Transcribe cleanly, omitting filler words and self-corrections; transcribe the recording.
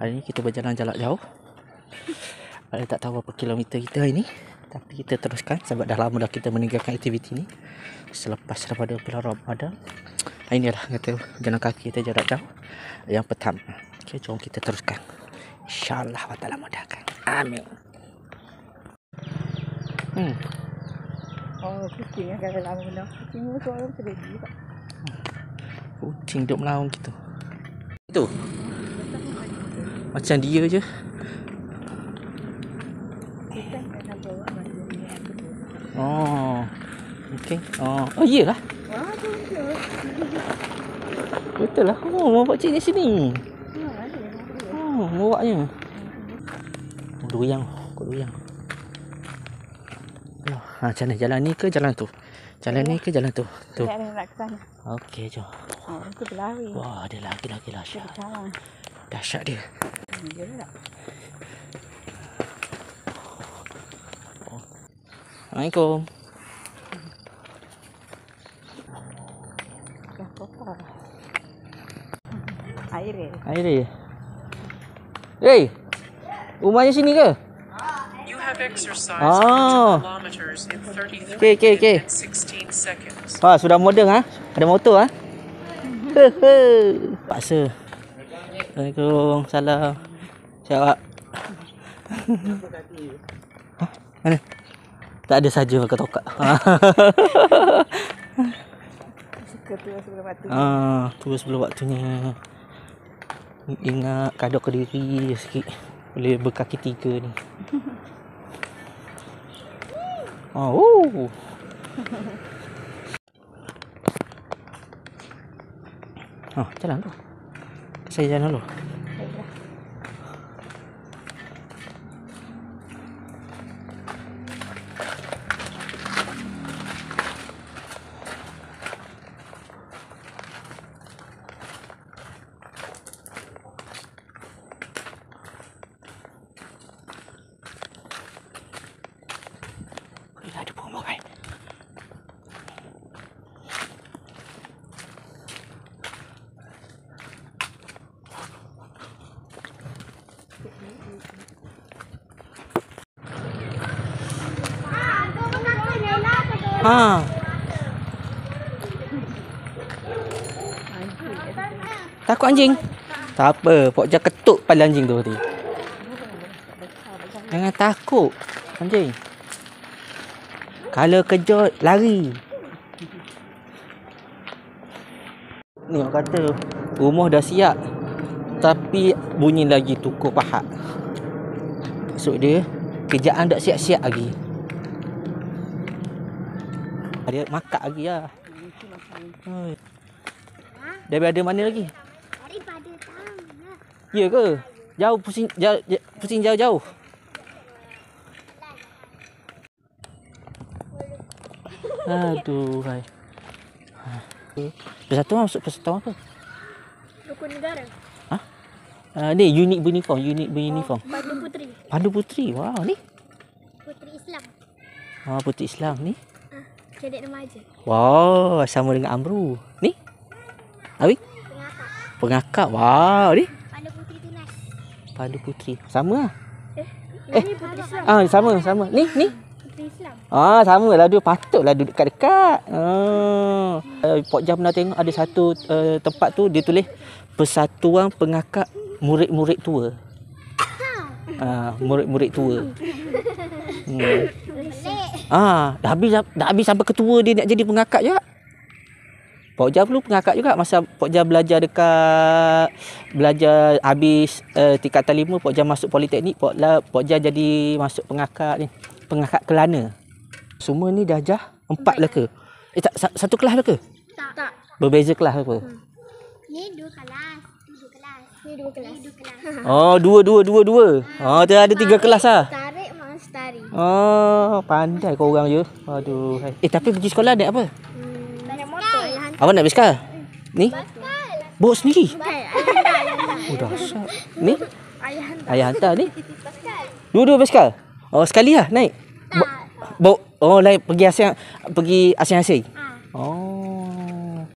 Hari ni kita berjalan jarak jauh. Ada tak tahu berapa kilometer kita hari ni, tapi kita teruskan sebab dah lama dah kita meninggalkan aktiviti ni selepas daripada bulan Ramadan. Inilah kata jalan kaki kita jarak jauh yang pertama. Okey, jom kita teruskan. InsyaAllah wa ta'ala mudahkan. Amin. Oh, kucing yang kata lama benda. Kucing ni suara sedih tak? Kucing duduk melaung gitu. Itu macam dia je. Oh, okey. Oh, iyalah. Wah, betul. Betul lah. Oh, bawa cik di sini. Oh, bawanya. Doyang, kau doyang. Macam mana jalan ni ke jalan tu? Jalan ni ke jalan tu? Tu. Tak ada nak ke sana. Okey, jom. Oh, itu berlari. Wah, dia lagi dahsyat. Salah. Dahsyat dia. Dia tak. Assalamualaikum. Dah kotor. Air dia. Air dia. Hey, rumahnya sini ke? You have exercised Ah. 2 kilometers in 33 Okey. and 16 seconds. Wah, sudah moden ah. Ada motor ah. Paksa. Assalamualaikum. Salam. Siap. Mana? Tak ada saja pakai tokak. Suka tu sebelum waktu. Tu sebelum waktunya. Ingat kadang ke diri sikit. Boleh berkaki 3 ni. Oh. Jalan tu. Saya jalan dulu. Ada pohon borai. Takut anjing? Tak apa, Pok Jah ketuk kepala anjing tu tadi. Jangan takut anjing. Kalau kejut, lari. Ni orang kata rumah dah siap tapi bunyi lagi tukuk pahat. Maksud dia kerjaan tak siap-siap lagi. Dia makat lagi lah. Daripada mana lagi? Daripada tanah. Ya ke? Jauh pusing jauh-jauh. Aduh, hai. Persatuan masuk persatuan apa? Rukun negara. Ni unit beruniform. Pandu Puteri. Pandu Puteri. Wow, ni. Puteri Islam. Puteri Islam ni. Cadet remaja. Wow, sama dengan Amru. Ni? Abi? Pengakap. Pengakap. Wow, ni. Pandu Puteri Tunas. Pandu Puteri. Sama lah. Ini Puteri Islam. Sama. Ni. Puteri Islam. Sama lah. Dia patutlah duduk dekat-dekat. Pok Jah pernah tengok ada satu tempat tu dia tulis Persatuan Pengakap Murid-murid tua. Murid-murid tua. Dah habis sampai ketua dia nak jadi pengakap juga. Pok Jah perlu pengakap juga. Masa Pok Jah belajar habis tingkatan 5, Pok Jah masuk politeknik, Pok Jah jadi masuk pengakap ni. Pengakap Kelana. Semua ni dah jah 4 lah ke? Satu kelas lah ke? Tak. Berbeza kelas apa? Ni 2 kelas. Ni 2 kelas. Dua. Tu ada 3 kelas lah. Tarik mas tari. Pandai kau orang je. Aduh. Tapi pergi sekolah naik apa? Naik motor. Awak naik basikal? Ni? Bawa sendiri? Ayah Dahsyat. Ni? Ayah hantar. Ayah hantar ni? Basikal. Dua-dua basikal? Sekali lah naik? Tak. Lain pergi asing-asing?